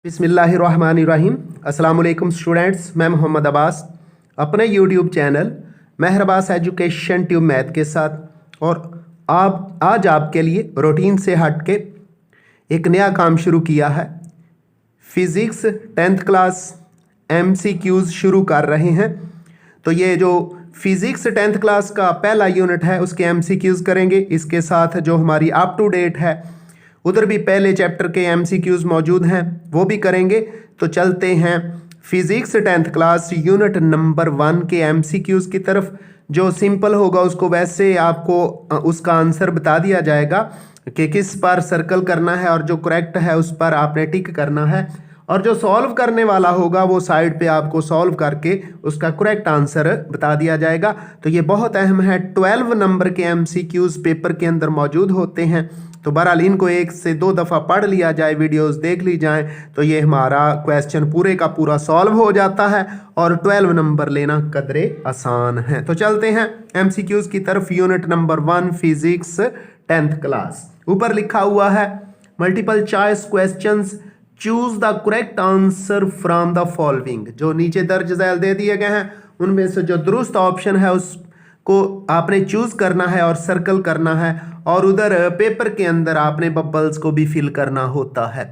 बिस्मिल्लाहिर्रहमानिर्रहीम। अस्सलाम वालेकुम स्टूडेंट्स, मैं मोहम्मद अब्बास अपने यूट्यूब चैनल मेहर अब्बास एजुकेशन ट्यूब मैथ के साथ और आप आज आपके लिए रूटीन से हट के एक नया काम शुरू किया है। फिज़िक्स 10th क्लास MCQs शुरू कर रहे हैं। तो ये जो फिज़िक्स 10th क्लास का पहला यूनिट है उसके MCQs करेंगे। इसके साथ जो हमारी अप टू डेट है उधर भी पहले चैप्टर के MCQs मौजूद हैं, वो भी करेंगे। तो चलते हैं physics 10th class unit number 1 के MCQs की तरफ। जो सिंपल होगा उसको वैसे आपको उसका आंसर बता दिया जाएगा कि किस पर सर्कल करना है और जो करेक्ट है उस पर आपने टिक करना है, और जो सॉल्व करने वाला होगा वो साइड पे आपको सॉल्व करके उसका करेक्ट आंसर बता दिया जाएगा। तो ये बहुत अहम है। 12 नंबर के MCQs पेपर के अंदर मौजूद होते हैं। तो बहरहाल इनको 1 से 2 दफ़ा पढ़ लिया जाए, वीडियोस देख ली जाए, तो ये हमारा क्वेश्चन पूरे का पूरा सॉल्व हो जाता है और 12 नंबर लेना कदरे आसान है। तो चलते हैं MCQs की तरफ। Unit number 1 physics 10th class. ऊपर लिखा हुआ है multiple choice questions, choose the correct answer from the following. जो नीचे दर्ज झैल दे दिए गए हैं उनमें से जो दुरुस्त ऑप्शन है उसको आपने चूज करना है और सर्कल करना है, और उधर पेपर के अंदर आपने बबल्स को भी फिल करना होता है।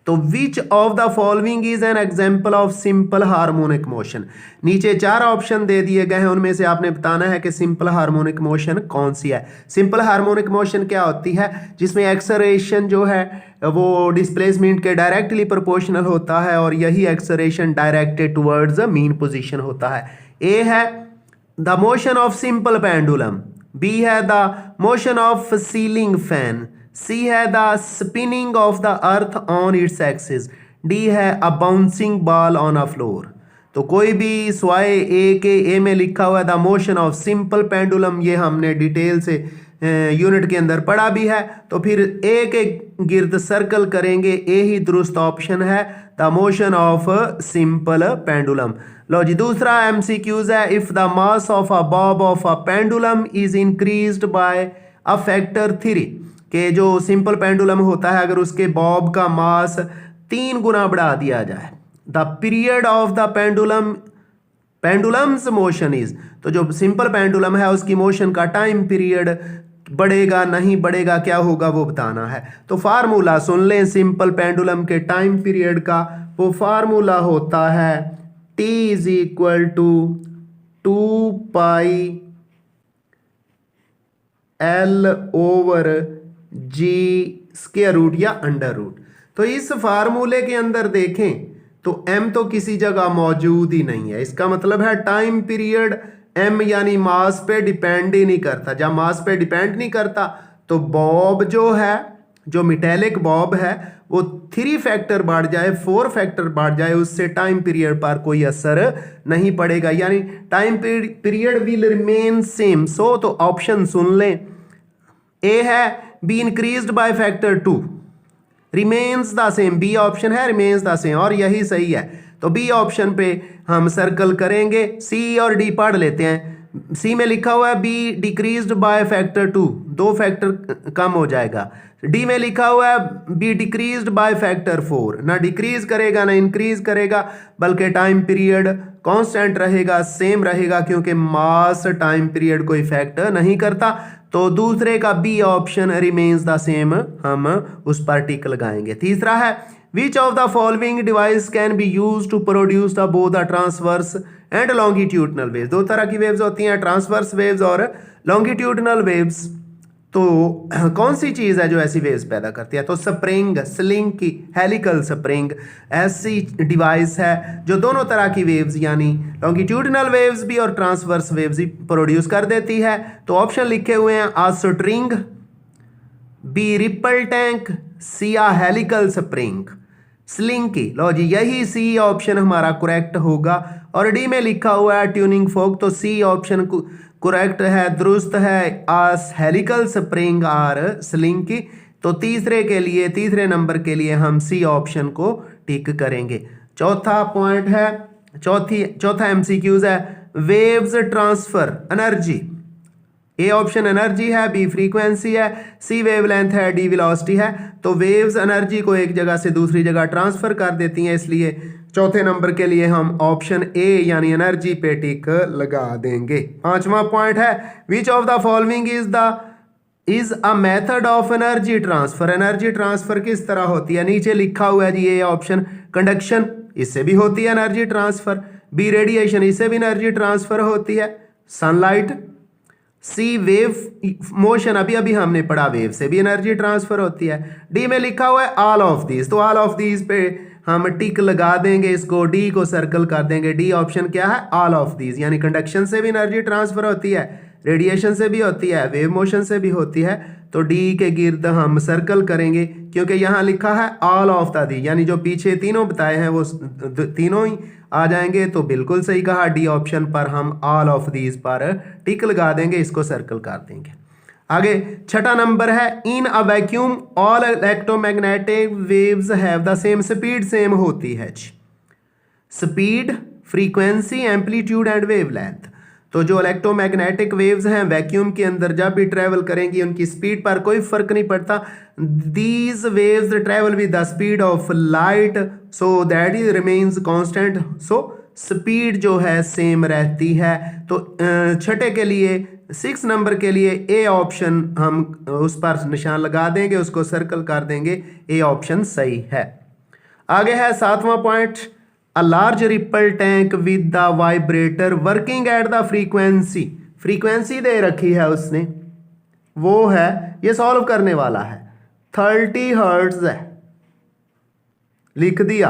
तो विच of the following is an example of simple harmonic motion. नीचे 4 ऑप्शन दे दिए गए हैं, उनमें से आपने बताना है कि सिंपल हार्मोनिक मोशन कौन सी है। सिंपल हार्मोनिक मोशन क्या होती है? जिसमें एक्सेलरेशन जो है वो डिस्प्लेसमेंट के डायरेक्टली प्रोपोर्शनल होता है और यही acceleration directed towards mean position होता है। ए है the motion of simple pendulum, B है the motion of ceiling fan, C है the spinning of the earth on its axis, D है a bouncing ball on a floor. तो कोई भी स्वाय ए में लिखा हुआ है the motion of simple pendulum, ये हमने डिटेल से यूनिट के अंदर पढ़ा भी है। तो फिर ए के गिर्द सर्कल करेंगे, ए ही दुरुस्त ऑप्शन है, the motion of simple pendulum. लो जी, दूसरा MCQs है if the mass of a bob of a pendulum is increased by a factor 3, कि जो सिंपल पेंडुलम होता है अगर उसके बॉब का मास 3 गुना बढ़ा दिया जाए, the period of the pendulums motion is. तो जो सिंपल पेंडुलम है उसकी मोशन का टाइम पीरियड बढ़ेगा नहीं बढ़ेगा क्या होगा वो बताना है। तो फार्मूला सुन लें सिंपल पेंडुलम के टाइम पीरियड का। वो फार्मूला होता है T is equal to 2 pi L over G square root या अंडर रूट। तो इस फार्मूले के अंदर देखें तो M तो किसी जगह मौजूद ही नहीं है। इसका मतलब है टाइम पीरियड M यानी मास पे डिपेंड ही नहीं करता। जब मास पे डिपेंड नहीं करता तो बॉब जो है, जो मेटेलिक बॉब है, वो 3 फैक्टर बढ़ जाए 4 फैक्टर बढ़ जाए, उससे टाइम पीरियड पर कोई असर नहीं पड़ेगा, यानी time period will remain same. So तो ऑप्शन सुन लें, ए है B increased by factor 2 remains the same, B option है रिमेन्स द सेम, और यही सही है। तो बी ऑप्शन पे हम सर्कल करेंगे। सी और डी पढ़ लेते हैं। सी में लिखा हुआ है B decreased by factor 2 factor कम हो जाएगा। डी में लिखा हुआ है बी डिक्रीज्ड बाय फैक्टर 4, ना डिक्रीज करेगा ना इंक्रीज करेगा, बल्कि टाइम पीरियड कांस्टेंट रहेगा, सेम रहेगा, क्योंकि मास टाइम पीरियड को इफेक्ट नहीं करता। तो दूसरे का B option remains the same, हम उस पर टिक लगाएंगे। तीसरा है which of the following device can be use to produce the both the transverse and longitudinal waves. 2 तरह की वेव्स होती हैं, ट्रांसवर्स वेव्स और लॉन्गिट्यूडनल वेव्स। तो कौन सी चीज है जो ऐसी वेव्स पैदा करती है? तो स्प्रिंग, स्लिंग की हेलिकल स्प्रिंग ऐसी डिवाइस है जो दोनों तरह की वेव्स यानी लॉन्गिट्यूडनल वेव्स भी और ट्रांसवर्स वेव्स भी प्रोड्यूस कर देती है। तो ऑप्शन लिखे हुए हैं आ स्ट्रिंग, बी रिपल टैंक, सी आ हेलिकल स्प्रिंग स्लिंग की। लो जी, यही सी ऑप्शन हमारा करेक्ट होगा। और डी में लिखा हुआ है ट्यूनिंग फोक, तो सी ऑप्शन करेक्ट है, दुरुस्त है, आस हेलिकल स्प्रिंग आर स्लिंग की। तो तीसरे नंबर के लिए हम सी ऑप्शन को टिक करेंगे। चौथा पॉइंट है, चौथा MCQs है waves transfer energy A option energy है, बी फ्रीक्वेंसी है, सी वेवलेंथ है, डी वेलोसिटी है। तो वेव्स एनर्जी को एक जगह से दूसरी जगह ट्रांसफर कर देती हैं, इसलिए चौथे नंबर के लिए हम ऑप्शन ए यानी एनर्जी पे टिक लगा देंगे। पांचवा पॉइंट है which of the following is a method of energy transfer. Energy transfer किस तरह होती है? नीचे लिखा हुआ है जी ए ऑप्शन कंडक्शन, इससे भी होती है एनर्जी ट्रांसफर। बी रेडिएशन, इससे भी एनर्जी ट्रांसफर होती है। सनलाइट। सी वेव मोशन, अभी अभी हमने पढ़ा वेव से भी एनर्जी ट्रांसफर होती है। डी में लिखा हुआ है ऑल ऑफ दीज, तो ऑल ऑफ दीज पे हम टिक लगा देंगे, इसको डी को सर्कल कर देंगे। डी ऑप्शन क्या है? ऑल ऑफ दीज, यानी कंडक्शन से भी एनर्जी ट्रांसफर होती है, रेडिएशन से भी होती है, वेव मोशन से भी होती है। तो डी के गिर्द हम सर्कल करेंगे क्योंकि यहाँ लिखा है ऑल ऑफ द दी, यानी जो पीछे तीनों बताए हैं वो तीनों ही आ जाएंगे। तो बिल्कुल सही कहा, डी ऑप्शन पर हम ऑल ऑफ दीज पर टिक लगा देंगे, इसको सर्कल कर देंगे। आगे छठा नंबर है in a vacuum all electromagnetic waves have the same speed. Same होती है speed, frequency, amplitude and wavelength. तो जो इलेक्ट्रोमैग्नेटिक वेव्स हैं वैक्यूम के अंदर जब भी ट्रेवल करेंगी उनकी स्पीड पर कोई फर्क नहीं पड़ता। These waves travel with the speed of light so that is remains constant, so speed जो है सेम रहती है। तो छठे के लिए 6 नंबर के लिए ए ऑप्शन हम उस पर निशान लगा देंगे, उसको सर्कल कर देंगे, ए ऑप्शन सही है। आगे है 7वां point, a large ripple tank with the vibrator working at the frequency. Frequency दे रखी है उसने, वो है, ये सॉल्व करने वाला है, 30 हर्ट्ज है, लिख दिया।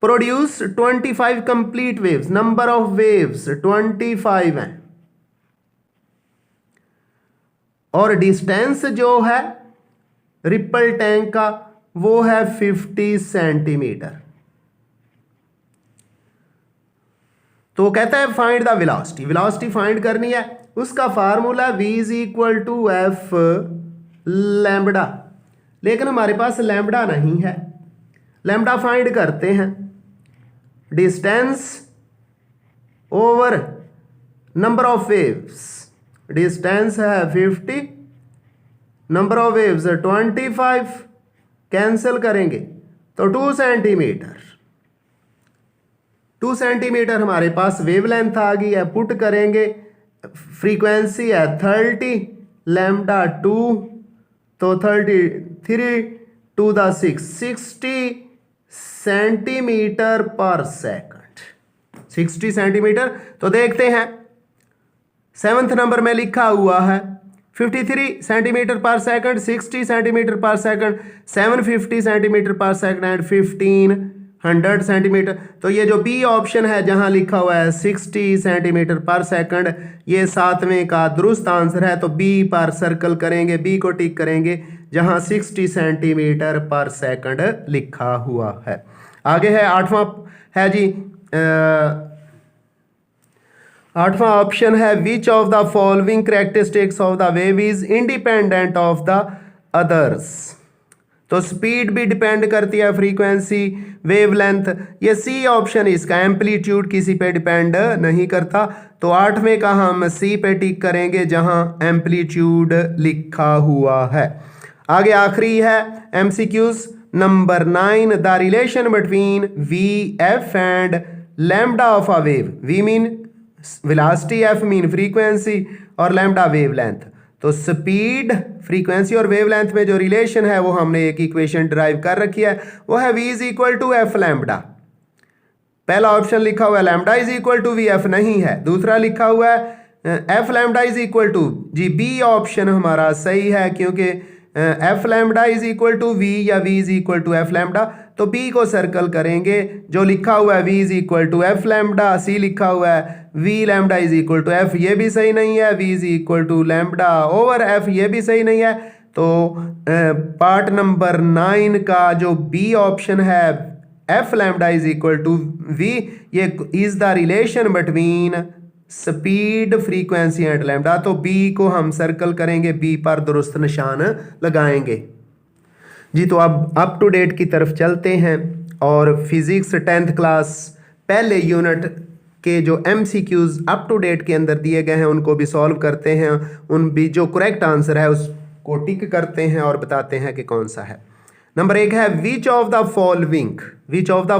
Produce 25 complete waves, number of waves 25 हैं, और डिस्टेंस जो है रिपल टैंक का वो है 50 सेंटीमीटर। तो कहता है find the velocity, velocity find करनी है। उसका formula v is equal to F lambda, लेकिन हमारे पास लैम्बडा नहीं है। लैम्बडा फाइंड करते हैं, distance over number of waves, distance है 50, नंबर ऑफ वेव्स 25, कैंसिल करेंगे तो 2 सेंटीमीटर। 2 सेंटीमीटर हमारे पास वेवलेंथ आ गई है, पुट करेंगे, फ्रीक्वेंसी है 30, लैम्बडा 2, तो 33 टू द 6, 60 सेंटीमीटर पर सेकंड, 60 सेंटीमीटर। तो देखते हैं 7th नंबर में लिखा हुआ है 53 सेंटीमीटर पर सेकंड, 60 सेंटीमीटर पर सेकंड, 750 सेंटीमीटर पर सेकंड एंड 1500 सेंटीमीटर। तो ये जो बी ऑप्शन है जहां लिखा हुआ है 60 सेंटीमीटर पर सेकंड, ये 7वें का दुरुस्त आंसर है। तो बी पर सर्कल करेंगे, बी को टिक करेंगे जहां 60 सेंटीमीटर पर सेकंड लिखा हुआ है। आगे है 8वां है जी 8वां ऑप्शन है which of the following characteristics of the wave is independent of the others. तो स्पीड भी डिपेंड करती है, फ्रीक्वेंसी, वेवलेंथ। ये सी ऑप्शन इसका, एम्पलीट्यूड किसी पे डिपेंड नहीं करता। तो 8वें का हम सी पे टिक करेंगे जहां एम्पलीट्यूड लिखा हुआ है। आगे आखिरी है MCQs number 9, the relation between V F and lambda of a wave. V mean velocity, F mean frequency और लैम्बडा वेवलेंथ। तो स्पीड, फ्रीक्वेंसी और वेवलेंथ में जो रिलेशन है वो हमने एक इक्वेशन ड्राइव कर रखी है, वो है v is equal to F lambda. पहला ऑप्शन लिखा हुआ है lambda is equal to V F, नहीं है। दूसरा लिखा हुआ है F lambda is equal to G, B option हमारा सही है क्योंकि F lambda is equal to V या V is equal to F lambda. तो बी को सर्कल करेंगे, जो लिखा हुआ है V is equal to F lambda. C लिखा हुआ है we lambda is equal to F, ये भी सही नहीं है। V is equal to lambda over F, ये भी सही नहीं है। तो पार्ट नंबर 9 का जो बी ऑप्शन है F lambda is equal to V, ये is the relation between speed, frequency and lambda. तो बी को हम सर्कल करेंगे, बी पर दुरुस्त निशान लगाएंगे जी। तो अब अप टू डेट की तरफ चलते हैं और फिजिक्स 10th क्लास पहले यूनिट के जो MCQs अप टू डेट के अंदर दिए गए हैं उनको भी सॉल्व करते हैं, उन भी जो करेक्ट आंसर है उसको टिक करते हैं और बताते हैं कि कौन सा है। नंबर 1 है which of the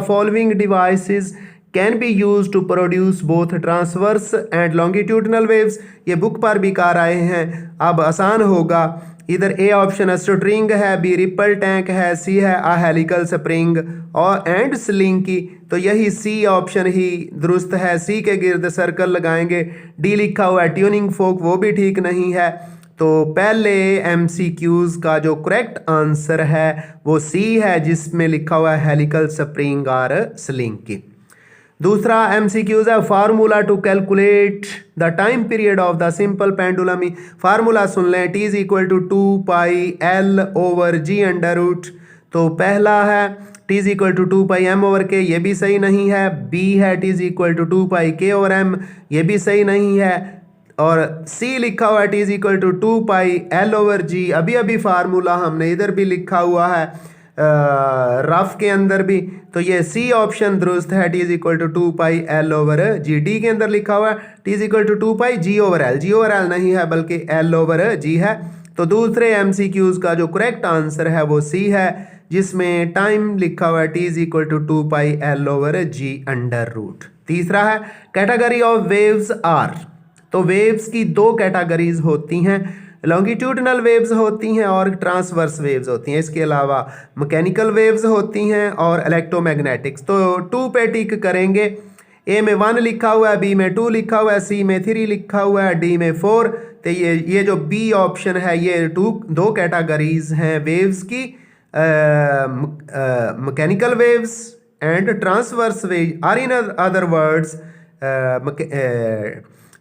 following devices can be use to produce both transverse and longitudinal waves. ये बुक पर भी कार आए हैं, अब आसान होगा। इधर ए ऑप्शन स्ट्रिंग है, बी रिपल टैंक है, सी है अ हेलिकल स्प्रिंग और एंड स्लिंकी। तो यही सी ऑप्शन ही दुरुस्त है, सी के गिर्द सर्कल लगाएंगे। डी लिखा हुआ है ट्यूनिंग फोक, वो भी ठीक नहीं है। तो पहले MCQs का जो करेक्ट आंसर है वो सी है, जिसमें लिखा हुआ है हेलिकल स्प्रिंग और स्लिंकी। दूसरा MCQs है formula to calculate the time period of the simple pendulum. Formula सुन लें, T = 2πL/G तो पहला है T = 2πm/k, ये भी सही नहीं है। B है T = 2πk/m, ये भी सही नहीं है। और C लिखा हुआ है T = 2πL/G। अभी फार्मूला हमने इधर भी लिखा हुआ है रफ के अंदर भी, तो ये सी ऑप्शन दुरुस्त है, T = 2πL/G। डी के अंदर लिखा हुआ है T = 2πG/L, G/L नहीं है बल्कि L/G है। तो दूसरे MCQs का जो करेक्ट आंसर है वो सी है, जिसमें टाइम लिखा हुआ है T = 2πL/G√। तीसरा है कैटेगरी ऑफ वेव्स आर। तो वेव्स की दो कैटेगरीज होती हैं, लॉन्गिट्यूडनल वेव्स होती हैं और ट्रांसवर्स वेव्स होती हैं। इसके अलावा मैकेनिकल वेव्स होती हैं और इलेक्ट्रोमैग्नेटिक्स। तो 2 पे टिक करेंगे। ए में 1 लिखा हुआ है, बी में 2 लिखा हुआ है, सी में 3 लिखा हुआ है, डी में 4। तो ये जो बी ऑप्शन है ये दो कैटेगरीज हैं वेव्स की, mechanical waves and transverse wave are in other words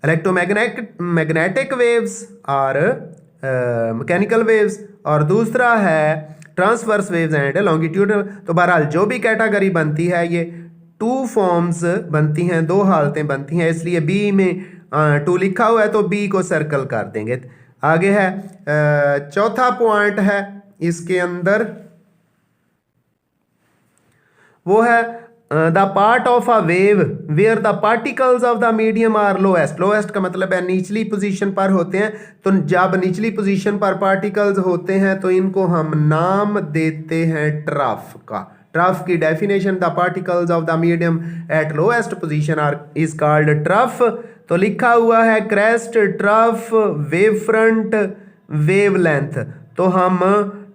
electromagnetic waves और मैकेनिकल वेव्स, और दूसरा है ट्रांसवर्स वेव्स एंड लॉन्गिट्यूडनल। तो बहरहाल जो भी कैटेगरी बनती है ये 2 फॉर्म्स बनती हैं, 2 हालतें बनती हैं, इसलिए बी में 2 लिखा हुआ है तो बी को सर्कल कर देंगे। आगे है चौथा पॉइंट है इसके अंदर, वो है the part of a wave where the particles of the medium are lowest. Lowest का मतलब है निचली पोजीशन पर होते हैं। तो जब निचली पोजीशन पर पार्टिकल्स होते हैं तो इनको हम नाम देते हैं ट्रफ का। ट्रफ की definition, the particles of the medium at lowest position are is called trough. तो लिखा हुआ है crest, trough, wave front, wavelength. तो हम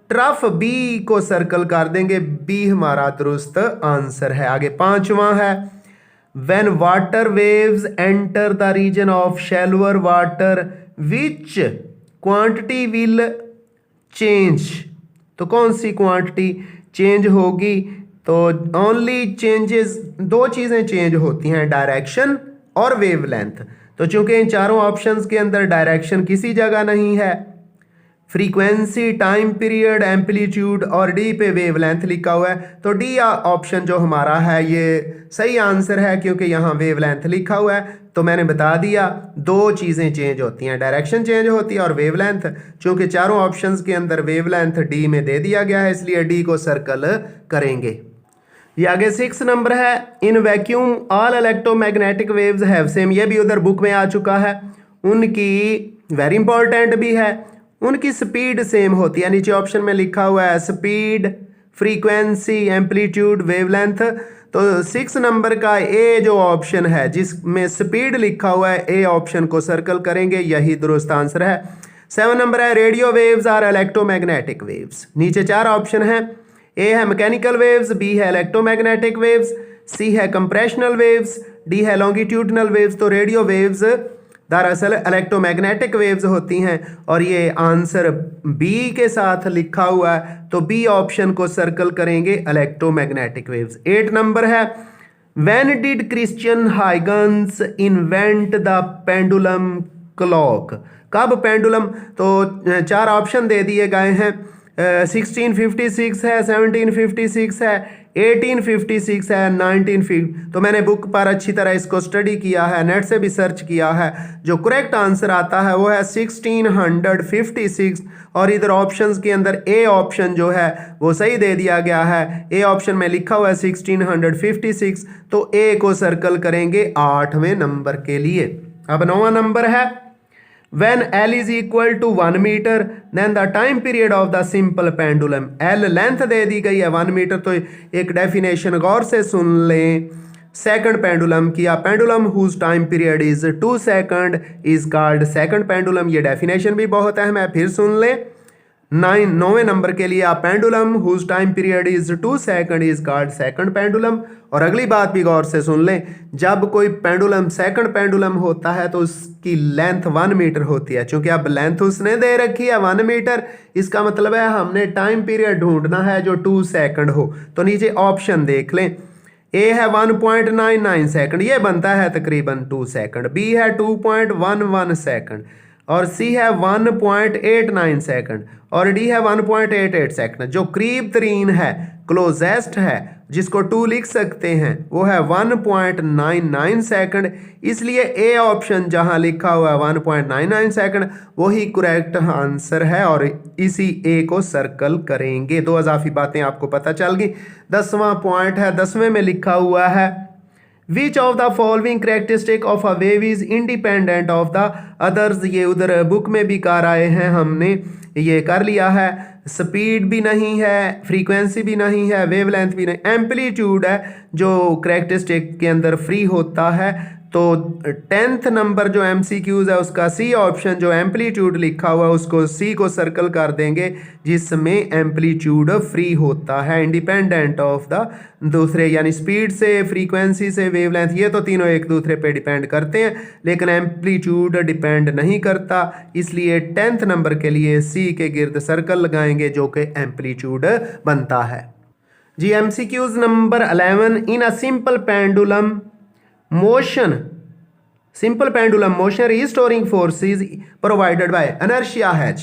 ट्रफ बी को सर्कल कर देंगे, बी हमारा दुरुस्त आंसर है। आगे पांचवा है when water waves enter the region of shallower water which quantity will change. तो कौन सी क्वांटिटी चेंज होगी? तो ओनली चेंजेस, 2 चीजें चेंज होती हैं, डायरेक्शन और वेवलेंथ। तो चूंकि इन चारों ऑप्शंस के अंदर डायरेक्शन किसी जगह नहीं है, फ्रीक्वेंसी, टाइम पीरियड, एम्पलीट्यूड और डी पे वेवलेंथ लिखा हुआ है, तो डी ऑप्शन जो हमारा है ये सही आंसर है, क्योंकि यहाँ वेवलेंथ लिखा हुआ है। तो मैंने बता दिया 2 चीज़ें चेंज होती हैं, डायरेक्शन चेंज होती है और वेवलेंथ। चूंकि चारों ऑप्शंस के अंदर वेवलेंथ डी में दे दिया गया है, इसलिए डी को सर्कल करेंगे। ये आगे 6 नंबर है in vacuum all electromagnetic waves have same. ये भी उधर बुक में आ चुका है, उनकी वेरी इंपॉर्टेंट भी है, उनकी स्पीड सेम होती है। नीचे ऑप्शन में लिखा हुआ है स्पीड, फ्रीक्वेंसी, एम्पलीट्यूड, वेवलेंथ। तो 6 नंबर का ए जो ऑप्शन है जिसमें स्पीड लिखा हुआ है, ए ऑप्शन को सर्कल करेंगे, यही दुरुस्त आंसर है। 7 नंबर है radio waves are electromagnetic waves. नीचे 4 ऑप्शन है, ए है मैकेनिकल वेव्स, बी है इलेक्ट्रोमैग्नेटिक वेव्स, सी है कंप्रेशनल वेव्स, डी है लॉन्गिट्यूडनल वेव्स। तो रेडियो वेव्स दरअसल इलेक्ट्रोमैग्नेटिक वेव्स होती हैं और ये आंसर बी के साथ लिखा हुआ है, तो बी ऑप्शन को सर्कल करेंगे, इलेक्ट्रोमैग्नेटिक वेव्स। 8 नंबर है when did Christian Huygens invent the pendulum clock. कब पेंडुलम? तो 4 ऑप्शन दे दिए गए हैं, 1656 है, 1756 है, 1856 है, 1950। तो मैंने बुक पर अच्छी तरह इसको स्टडी किया है, नेट से भी सर्च किया है। जो करेक्ट आंसर आता है वो है 1656। और इधर ऑप्शंस के अंदर ए ऑप्शन जो है वो सही दे दिया गया है। ए ऑप्शन में लिखा हुआ है 1656, तो ए को सर्कल करेंगे 8वें नंबर के लिए। अब 9वां नंबर है When L is equal to 1 meter, then the time period of the simple pendulum। L length दे दी गई है 1 मीटर, तो एक डेफिनेशन गौर से सुन लें। सेकंड पेंडुलम किया, pendulum whose time period is 2 second is called second pendulum. ये डेफिनेशन भी बहुत अहम है, फिर सुन लें। 9वें नंबर के लिए आप pendulum whose time period is 2 second is called second pendulum. और अगली बात भी गौर से सुन लें, जब कोई पेंडुलम सेकंड पेंडुलम होता है तो उसकी लेंथ 1 मीटर होती है। चूंकि अब लेंथ उसने दे रखी है 1 मीटर, इसका मतलब है हमने टाइम पीरियड ढूंढना है जो 2 सेकंड हो। तो नीचे ऑप्शन देख लें, ए है 1.99 सेकंड, ये बनता है तकरीबन 2 सेकंड। बी है 2.11 सेकंड, और सी है 1.89 सेकंड, और डी है 1.88 सेकंड। जो करीब तरीन है, क्लोजेस्ट है, जिसको 2 लिख सकते हैं, वो है 1.99 सेकंड। इसलिए ए ऑप्शन जहां लिखा हुआ है 1.99 सेकंड वही करेक्ट आंसर है, और इसी ए को सर्कल करेंगे। 2 अजाफी बातें आपको पता चल गई। 10वां पॉइंट है, 10वें में लिखा हुआ है which of the following characteristic of a wave is independent of the others. ये उधर बुक में भी कर आए हैं, हमने ये कर लिया है। स्पीड भी नहीं है, फ्रीक्वेंसी भी नहीं है, वेवलेंथ भी नहीं, एम्पलीट्यूड है जो करेक्टरिस्टिक के अंदर फ्री होता है। तो 10th नंबर जो MCQs है उसका सी ऑप्शन, जो एम्पलीट्यूड लिखा हुआ है उसको सी को सर्कल कर देंगे, जिसमें एम्पलीट्यूड फ्री होता है इंडिपेंडेंट ऑफ द दूसरे, यानी स्पीड से, फ्रीक्वेंसी से, वेवलेंथ, ये तो तीनों एक दूसरे पे डिपेंड करते हैं, लेकिन एम्पलीट्यूड डिपेंड नहीं करता। इसलिए 10th नंबर के लिए सी के गिर्द सर्कल लगाएंगे जो कि एम्पलीट्यूड बनता है। जी MCQs number 11, in a simple pendulum motion, simple pendulum motion restoring force is provided by inertia H।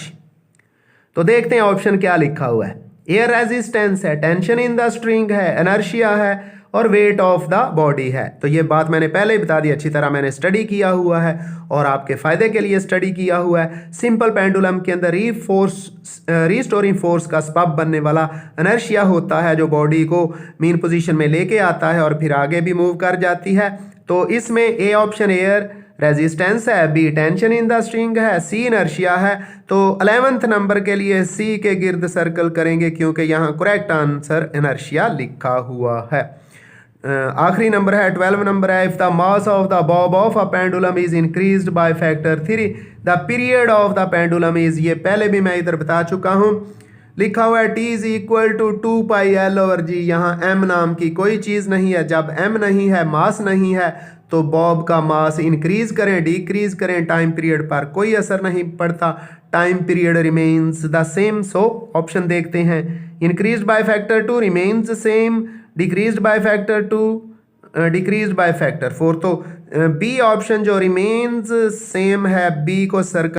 तो देखते हैं ऑप्शन क्या लिखा हुआ है। एयर रेजिस्टेंस है, टेंशन इन द स्ट्रिंग है, इनर्शिया है, और वेट ऑफ द बॉडी है। तो ये बात मैंने पहले ही बता दी, अच्छी तरह मैंने स्टडी किया हुआ है और आपके फायदे के लिए स्टडी किया हुआ है। सिंपल पेंडुलम के अंदर रिस्टोरिंग फोर्स का सबब बनने वाला इनर्शिया होता है, जो बॉडी को मीन पोजीशन में लेके आता है और फिर आगे भी मूव कर जाती है। तो इसमें ए ऑप्शन एयर रेजिस्टेंस है, B tension in the string है, सी इनर्शिया है। तो 11th नंबर के लिए सी के गिर्द सर्कल करेंगे, क्योंकि यहाँ करेक्ट आंसर इनर्शिया लिखा हुआ है। आखिरी नंबर है 12 नंबर है, if the mass of the Bob of a pendulum is increased by factor 3 the period of the pendulum is, ये पहले भी मैं इधर बता चुका हूँ। लिखा हुआ है T is equal to 2πL/g। यहाँ m नाम की कोई चीज़ नहीं है। जब m नहीं है, मास नहीं है, तो बॉब का मास इंक्रीज करें डिक्रीज करें, टाइम पीरियड पर कोई असर नहीं पड़ता, time period remains the same. So option देखते हैं, increase by factor 2 remains same, decrease by factor 2 decrease by factor 4। तो बी ऑप्शन जो रिमेन्स सेम है, बी को सर्कल